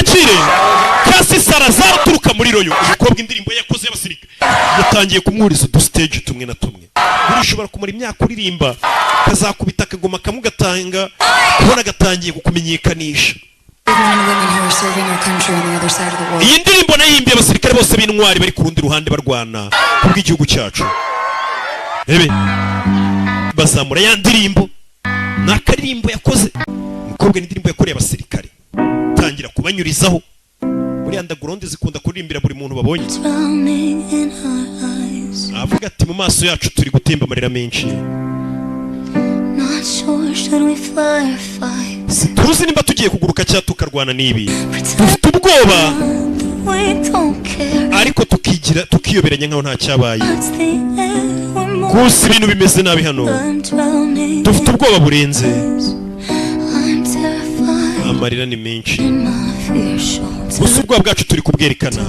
twakire kasi Sarazar turuka muri royo umukobwa indirimbo yakoze y'abasirika yatangiye kumwuriza stage tumwe na tumwe buri ushobora kumara imyaka uririmba kazakubita akagoma kamwe gatanga kubona gatangiye kukumenyekanisha iyi ndirimbo nayimbiye abasirikare bose b'intwari bari ku rundi ruhande barwana kubw'igihugu cyacu bazamura ya ndirimbo nakaririmbo yakoze umukobwa n'indirimbo yakoreye abasirikare tangira kubanyurizaho muri underground zikunda kuririmbira buri muntu babonye avuga ati mu maso yacu turi gutemba amarira menshi tuzi nimba tugiye kuguruka cyangwa tukarwana n'ibi dufite ubwoba ariko tukiyoberanya nkaho nta cyabaye gusa ibintu bimeze nabi hano dufite ubwoba burenze amarira ni menshi gusa ubwoba bwacu turi kubwerekana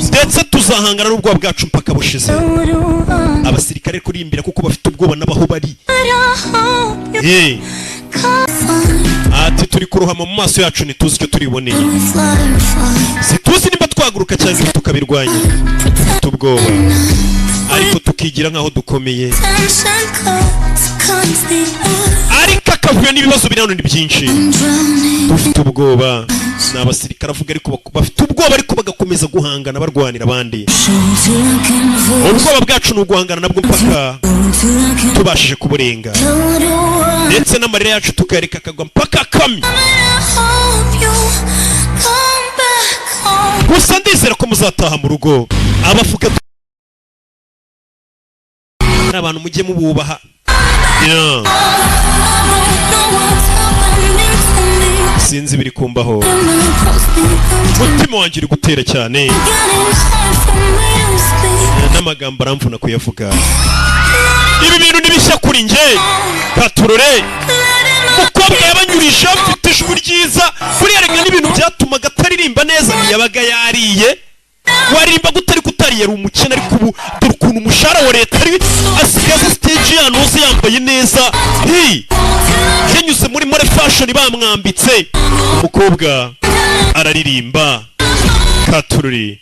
ndetse tuzahangana n'ubwoba bwacu mpaka bushize abasirikare kurimbira kuko bafite ubwoba n'abaho bari ati turi kuruhama mu maso yacu ntituzi icyo turiboneye situzi nimba twaguruka cyangwa tukabirwanya dufite ubwoba ariko tukigira nkaho dukomeye ariko akavuyo n'ibibazo biri hano ni byinshi dufite ubwoba ni abasirikare avuga ariko bafite ubwoba ariko bagakomeza guhangana barwanira abandi ubwoba bwacu ni uguhangana nabwo mpaka tubashije kuburenga ndetse n'amarira yacu tukayareka akagwa mpaka kamye gusa ndizera ko muzataha mu rugo abavuga n'abantu mujye mububaha sinzi biri kumbaho umutima wanjye uri gutera cyane n'amagambo aramvuna kuyavuga ibi bintu nibishya kuri nje katurore umukobwa yabanyurisha afite ijwi ryiza buriya rega n'ibintu byatumaga ataririmba neza ntiyabaga yariye waririmba gutari kutariye ari umukene ariko ubu dore ukuntu umushahara wa leta ari asigaze stage yanoze yambaye neza yanyuze muri more fashion bamwambitse umukobwa araririmba katururi